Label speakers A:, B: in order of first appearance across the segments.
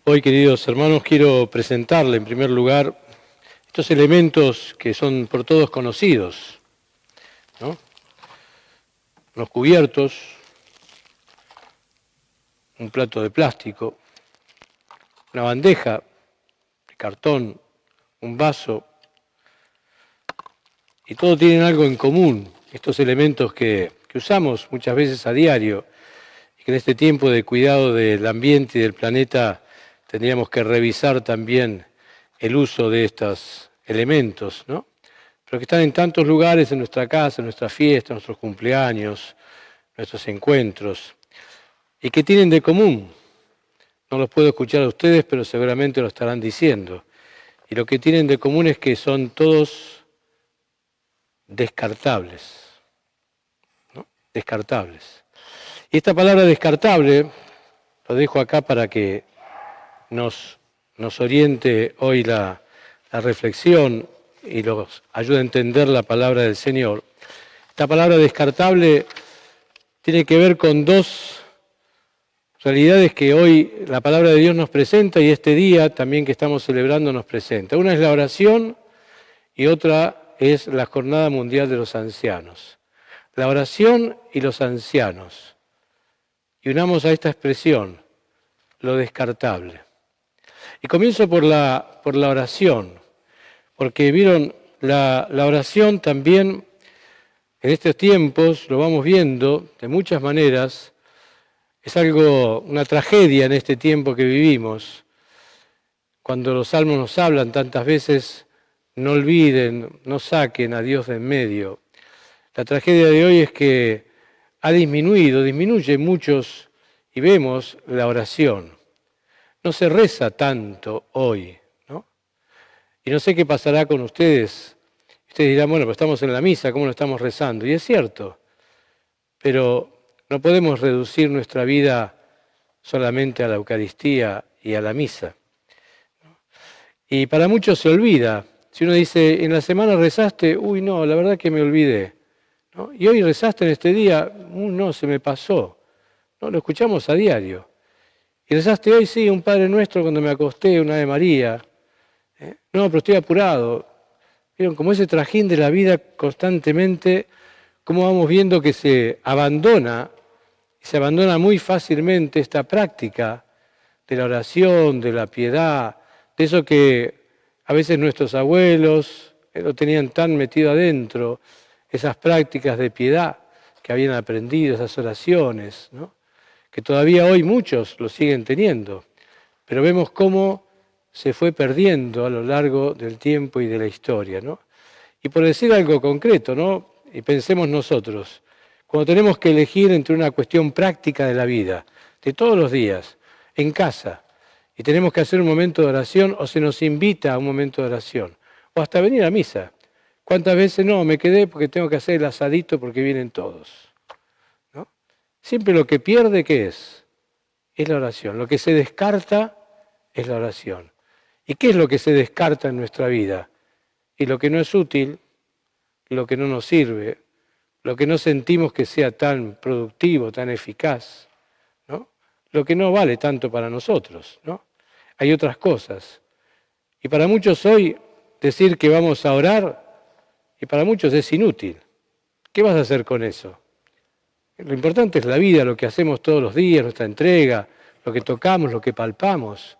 A: Hoy, queridos hermanos, quiero presentarle en primer lugar estos elementos que son por todos conocidos, ¿no? Unos cubiertos, un plato de plástico, una bandeja de cartón, un vaso, y todos tienen algo en común, estos elementos que usamos muchas veces a diario, y que en este tiempo de cuidado del ambiente y del planeta tendríamos que revisar también el uso de estos elementos, ¿no? Pero que están en tantos lugares, en nuestra casa, en nuestras fiestas, en nuestros cumpleaños, nuestros encuentros, y que tienen de común. No los puedo escuchar a ustedes, pero seguramente lo estarán diciendo. Y lo que tienen de común es que son todos descartables, ¿no? Descartables. Y esta palabra descartable, lo dejo acá para que nos oriente hoy la reflexión y nos ayude a entender la palabra del Señor. Esta palabra descartable tiene que ver con dos realidades que hoy la palabra de Dios nos presenta y este día también que estamos celebrando nos presenta. Una es la oración y otra es la Jornada Mundial de los Ancianos. La oración y los ancianos. Y unamos a esta expresión, lo descartable. Y comienzo por la oración, porque vieron, la oración también en estos tiempos, lo vamos viendo de muchas maneras, es algo, una tragedia en este tiempo que vivimos. Cuando los salmos nos hablan tantas veces, no olviden, no saquen a Dios de en medio. La tragedia de hoy es que disminuye muchos y vemos la oración. No se reza tanto hoy, ¿no? Y no sé qué pasará con ustedes. Ustedes dirán, bueno, pero estamos en la misa, ¿cómo lo estamos rezando? Y es cierto, pero no podemos reducir nuestra vida solamente a la Eucaristía y a la misa. Y para muchos se olvida. Si uno dice, en la semana rezaste, uy, no, la verdad que me olvidé, ¿no? Y hoy rezaste en este día, no, se me pasó. No, lo escuchamos a diario. Y rezaste hoy, sí, un Padre Nuestro cuando me acosté, una Ave María. No, pero estoy apurado. Vieron, como ese trajín de la vida constantemente, cómo vamos viendo que se abandona muy fácilmente esta práctica de la oración, de la piedad, de eso que a veces nuestros abuelos lo tenían tan metido adentro, esas prácticas de piedad que habían aprendido, esas oraciones, ¿no? Que todavía hoy muchos lo siguen teniendo, pero vemos cómo se fue perdiendo a lo largo del tiempo y de la historia, ¿no? Y por decir algo concreto, ¿no? Y pensemos nosotros, cuando tenemos que elegir entre una cuestión práctica de la vida, de todos los días, en casa, y tenemos que hacer un momento de oración o se nos invita a un momento de oración, o hasta venir a misa. ¿Cuántas veces no? Me quedé porque tengo que hacer el asadito porque vienen todos. Siempre lo que pierde, ¿qué es? Es la oración. Lo que se descarta es la oración. ¿Y qué es lo que se descarta en nuestra vida? Y lo que no es útil, lo que no nos sirve, lo que no sentimos que sea tan productivo, tan eficaz, ¿no? Lo que no vale tanto para nosotros, ¿no? Hay otras cosas. Y para muchos hoy decir que vamos a orar, y para muchos es inútil. ¿Qué vas a hacer con eso? Lo importante es la vida, lo que hacemos todos los días, nuestra entrega, lo que tocamos, lo que palpamos.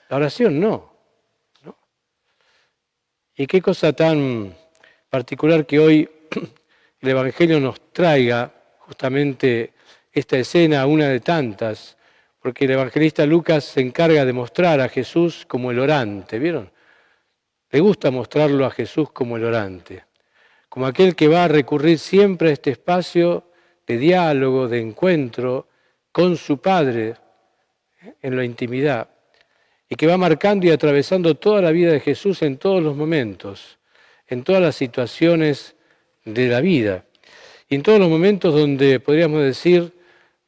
A: La oración no. Y qué cosa tan particular que hoy el Evangelio nos traiga justamente esta escena, una de tantas, porque el evangelista Lucas se encarga de mostrar a Jesús como el orante, ¿vieron? Le gusta mostrarlo a Jesús como el orante, como aquel que va a recurrir siempre a este espacio de diálogo, de encuentro con su Padre en la intimidad, y que va marcando y atravesando toda la vida de Jesús en todos los momentos, en todas las situaciones de la vida, y en todos los momentos donde, podríamos decir,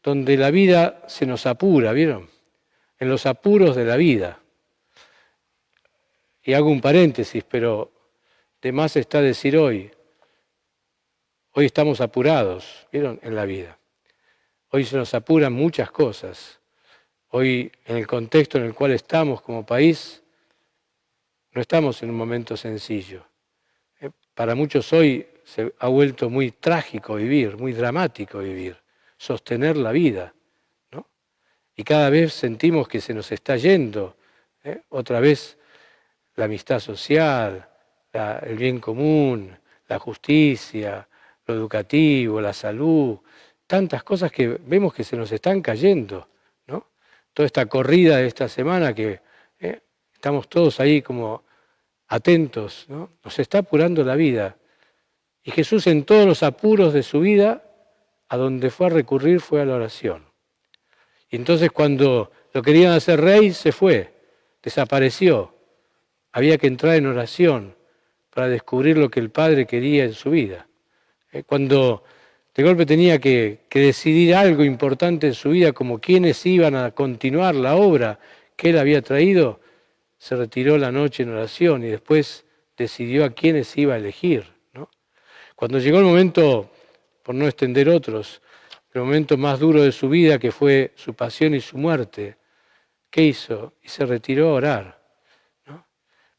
A: donde la vida se nos apura, ¿vieron? En los apuros de la vida. Y hago un paréntesis, pero de más está decir hoy estamos apurados, ¿vieron? En la vida. Hoy se nos apuran muchas cosas. Hoy, en el contexto en el cual estamos como país, no estamos en un momento sencillo. Para muchos hoy se ha vuelto muy trágico vivir, muy dramático vivir, sostener la vida, ¿no? Y cada vez sentimos que se nos está yendo, otra vez la amistad social, el bien común, la justicia, lo educativo, la salud, tantas cosas que vemos que se nos están cayendo, ¿no? Toda esta corrida de esta semana que estamos todos ahí como atentos, ¿no? Nos está apurando la vida. Y Jesús, en todos los apuros de su vida, a donde fue a recurrir fue a la oración. Y entonces cuando lo querían hacer rey, se fue, desapareció. Había que entrar en oración para descubrir lo que el Padre quería en su vida. Cuando de golpe tenía que decidir algo importante en su vida, como quiénes iban a continuar la obra que él había traído, se retiró la noche en oración y después decidió a quiénes iba a elegir, ¿no? Cuando llegó el momento, por no extender otros, el momento más duro de su vida, que fue su pasión y su muerte, ¿qué hizo? Y se retiró a orar, ¿no?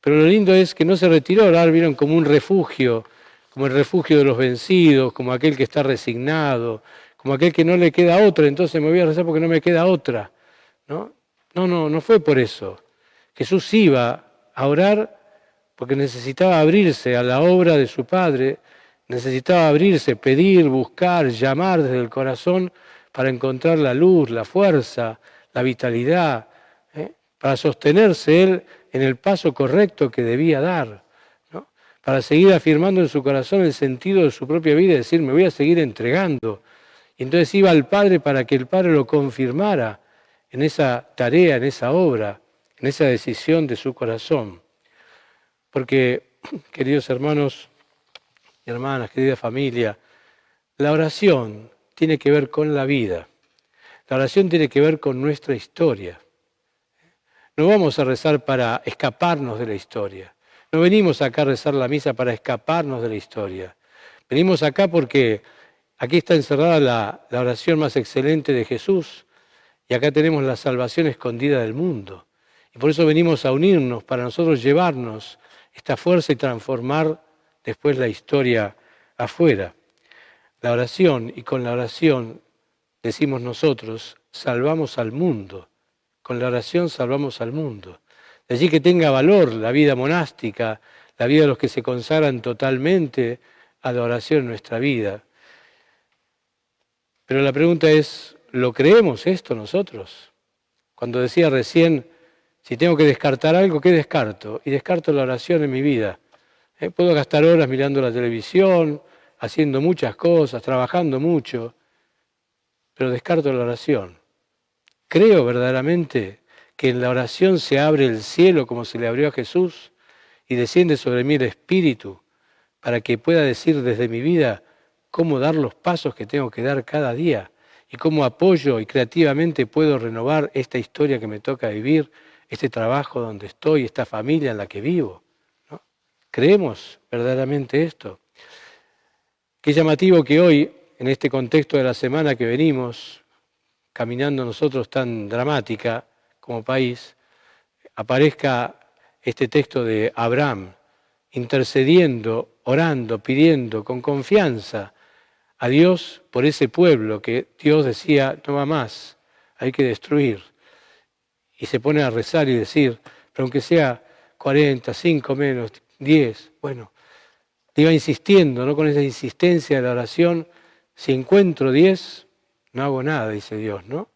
A: Pero lo lindo es que no se retiró a orar, vieron, como un refugio, como el refugio de los vencidos, como aquel que está resignado, como aquel que no le queda otra, entonces me voy a rezar porque no me queda otra, ¿no? No fue por eso. Jesús iba a orar porque necesitaba abrirse a la obra de su Padre, necesitaba abrirse, pedir, buscar, llamar desde el corazón para encontrar la luz, la fuerza, la vitalidad, para sostenerse él en el paso correcto que debía dar, ¿no? Para seguir afirmando en su corazón el sentido de su propia vida y decir, me voy a seguir entregando. Y entonces iba al Padre para que el Padre lo confirmara en esa tarea, en esa obra, en esa decisión de su corazón. Porque, queridos hermanos y hermanas, querida familia, la oración tiene que ver con la vida. La oración tiene que ver con nuestra historia. No vamos a rezar para escaparnos de la historia. No venimos acá a rezar la misa para escaparnos de la historia. Venimos acá porque aquí está encerrada la oración más excelente de Jesús y acá tenemos la salvación escondida del mundo. Y por eso venimos a unirnos para nosotros llevarnos esta fuerza y transformar después la historia afuera. La oración, y con la oración, decimos nosotros, salvamos al mundo. Con la oración salvamos al mundo. De allí que tenga valor la vida monástica, la vida de los que se consagran totalmente a la oración en nuestra vida. Pero la pregunta es, ¿lo creemos esto nosotros? Cuando decía recién, si tengo que descartar algo, ¿qué descarto? Y descarto la oración en mi vida. Puedo gastar horas mirando la televisión, haciendo muchas cosas, trabajando mucho, pero descarto la oración. Creo verdaderamente que en la oración se abre el cielo como se le abrió a Jesús y desciende sobre mí el Espíritu para que pueda decir desde mi vida cómo dar los pasos que tengo que dar cada día y cómo apoyo y creativamente puedo renovar esta historia que me toca vivir, este trabajo donde estoy, esta familia en la que vivo, ¿no? ¿Creemos verdaderamente esto? Qué llamativo que hoy, en este contexto de la semana que venimos, caminando nosotros tan dramática como país, aparezca este texto de Abraham, intercediendo, orando, pidiendo con confianza a Dios por ese pueblo que Dios decía, no va más, hay que destruir. Y se pone a rezar y decir, pero aunque sea 40, 5 menos, 10, bueno, iba insistiendo, ¿no? Con esa insistencia de la oración, si encuentro 10, no hago nada, dice Dios, ¿no?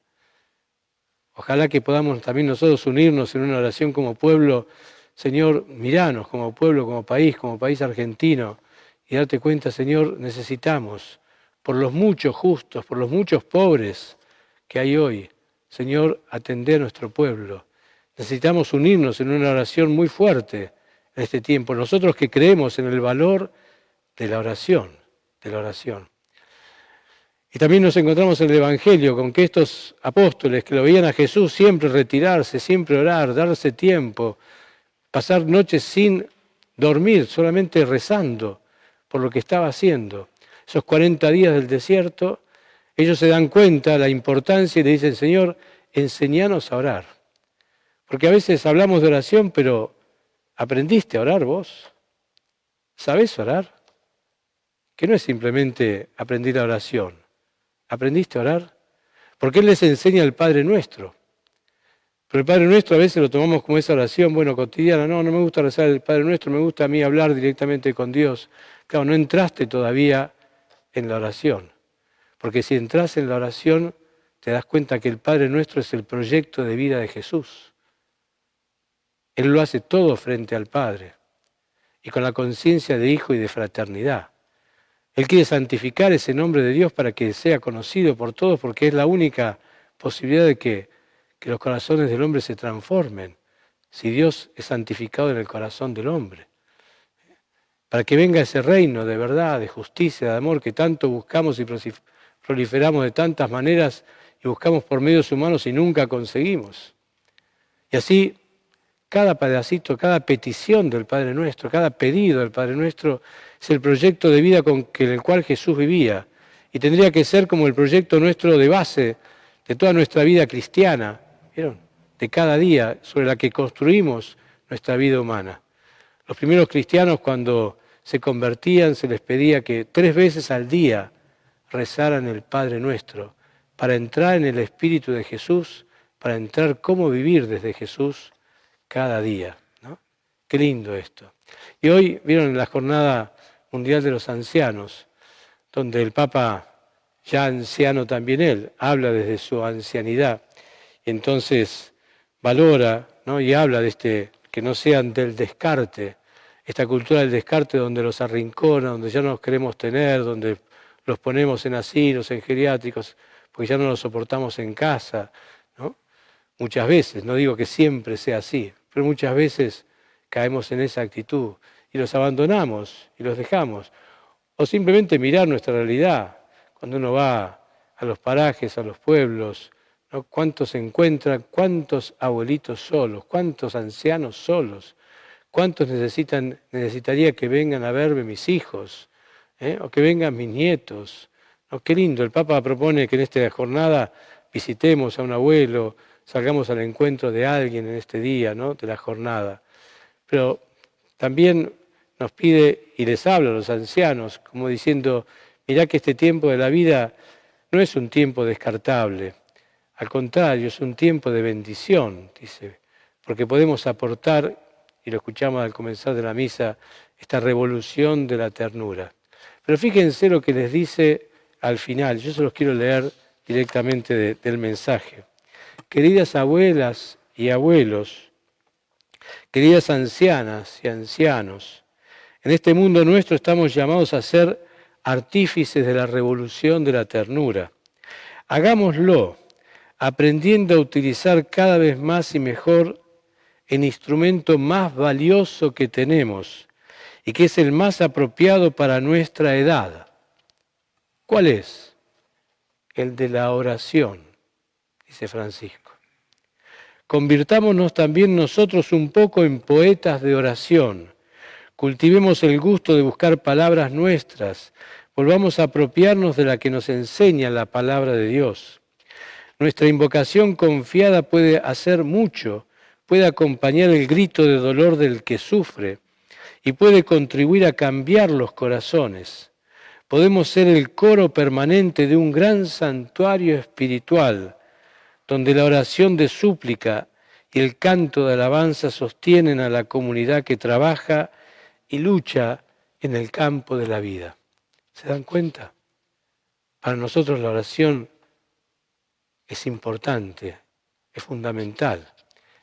A: Ojalá que podamos también nosotros unirnos en una oración como pueblo, Señor, miranos como pueblo, como país argentino, y darte cuenta, Señor, necesitamos, por los muchos justos, por los muchos pobres que hay hoy, Señor, atender a nuestro pueblo. Necesitamos unirnos en una oración muy fuerte en este tiempo. Nosotros que creemos en el valor de la oración, Y también nos encontramos en el Evangelio con que estos apóstoles que lo veían a Jesús siempre retirarse, siempre orar, darse tiempo, pasar noches sin dormir, solamente rezando por lo que estaba haciendo. Esos 40 días del desierto, ellos se dan cuenta de la importancia y le dicen, Señor, enseñanos a orar. Porque a veces hablamos de oración, pero ¿aprendiste a orar vos? ¿Sabés orar? Que no es simplemente aprender la oración. ¿Aprendiste a orar? Porque Él les enseña el Padre Nuestro. Pero el Padre Nuestro a veces lo tomamos como esa oración, cotidiana. No me gusta rezar el Padre Nuestro, me gusta a mí hablar directamente con Dios. Claro, no entraste todavía en la oración. Porque si entras en la oración, te das cuenta que el Padre Nuestro es el proyecto de vida de Jesús. Él lo hace todo frente al Padre y con la conciencia de hijo y de fraternidad. Él quiere santificar ese nombre de Dios para que sea conocido por todos, porque es la única posibilidad de que los corazones del hombre se transformen, si Dios es santificado en el corazón del hombre. Para que venga ese reino de verdad, de justicia, de amor que tanto buscamos y proliferamos de tantas maneras y buscamos por medios humanos y nunca conseguimos. Y así, cada pedacito, cada petición del Padre Nuestro, cada pedido del Padre Nuestro es el proyecto de vida en el cual Jesús vivía. Y tendría que ser como el proyecto nuestro de base de toda nuestra vida cristiana, ¿vieron? De cada día, sobre la que construimos nuestra vida humana. Los primeros cristianos, cuando se convertían, se les pedía que 3 veces al día rezaran el Padre Nuestro, para entrar en el Espíritu de Jesús, para entrar cómo vivir desde Jesús cada día, ¿no? Qué lindo esto. Y hoy, vieron, en la Jornada Mundial de los Ancianos, donde el Papa, ya anciano también él, habla desde su ancianidad, y entonces valora, ¿no? Y habla de que no sean del descarte, esta cultura del descarte donde los arrincona, donde ya no los queremos tener, donde los ponemos en asilos, en geriátricos, porque ya no los soportamos en casa, ¿no? Muchas veces, no digo que siempre sea así, pero muchas veces caemos en esa actitud y los abandonamos y los dejamos. O simplemente mirar nuestra realidad, cuando uno va a los parajes, a los pueblos, ¿no? ¿Cuántos se encuentran? ¿Cuántos abuelitos solos? ¿Cuántos ancianos solos? ¿Cuántos necesitaría que vengan a verme mis hijos? O que vengan mis nietos. ¿No? Qué lindo, el Papa propone que en esta jornada visitemos a un abuelo, salgamos al encuentro de alguien en este día, ¿no? De la jornada. Pero también nos pide y les habla a los ancianos, como diciendo, mirá que este tiempo de la vida no es un tiempo descartable, al contrario, es un tiempo de bendición, dice, porque podemos aportar, y lo escuchamos al comenzar de la misa, esta revolución de la ternura. Pero fíjense lo que les dice al final, yo se los quiero leer directamente del mensaje. Queridas abuelas y abuelos, queridas ancianas y ancianos, en este mundo nuestro estamos llamados a ser artífices de la revolución de la ternura. Hagámoslo, aprendiendo a utilizar cada vez más y mejor el instrumento más valioso que tenemos y que es el más apropiado para nuestra edad. ¿Cuál es? El de la oración, dice Francisco. Convirtámonos también nosotros un poco en poetas de oración. Cultivemos el gusto de buscar palabras nuestras. Volvamos a apropiarnos de la que nos enseña la palabra de Dios. Nuestra invocación confiada puede hacer mucho, puede acompañar el grito de dolor del que sufre y puede contribuir a cambiar los corazones. Podemos ser el coro permanente de un gran santuario espiritual, donde la oración de súplica y el canto de alabanza sostienen a la comunidad que trabaja y lucha en el campo de la vida. ¿Se dan cuenta? Para nosotros la oración es importante, es fundamental.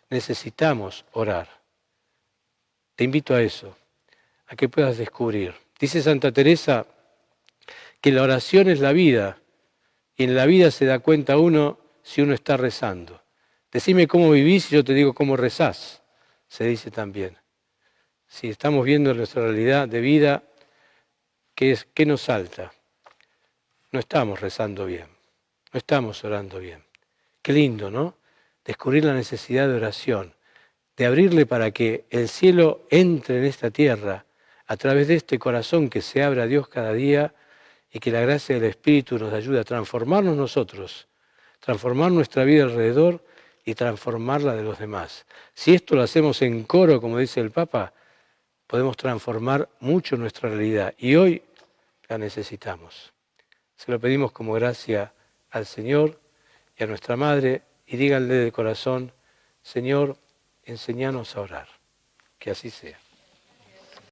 A: Necesitamos orar. Te invito a eso, a que puedas descubrir. Dice Santa Teresa que la oración es la vida y en la vida se da cuenta uno si uno está rezando. Decime cómo vivís y yo te digo cómo rezás, se dice también. Si estamos viendo nuestra realidad de vida, ¿qué nos salta? No estamos rezando bien, no estamos orando bien. Qué lindo, ¿no? Descubrir la necesidad de oración, de abrirle para que el cielo entre en esta tierra a través de este corazón que se abre a Dios cada día y que la gracia del Espíritu nos ayude a transformarnos nosotros, transformar nuestra vida alrededor y transformar la de los demás. Si esto lo hacemos en coro, como dice el Papa, podemos transformar mucho nuestra realidad y hoy la necesitamos. Se lo pedimos como gracia al Señor y a nuestra Madre y díganle de corazón, Señor, enséñanos a orar. Que así sea.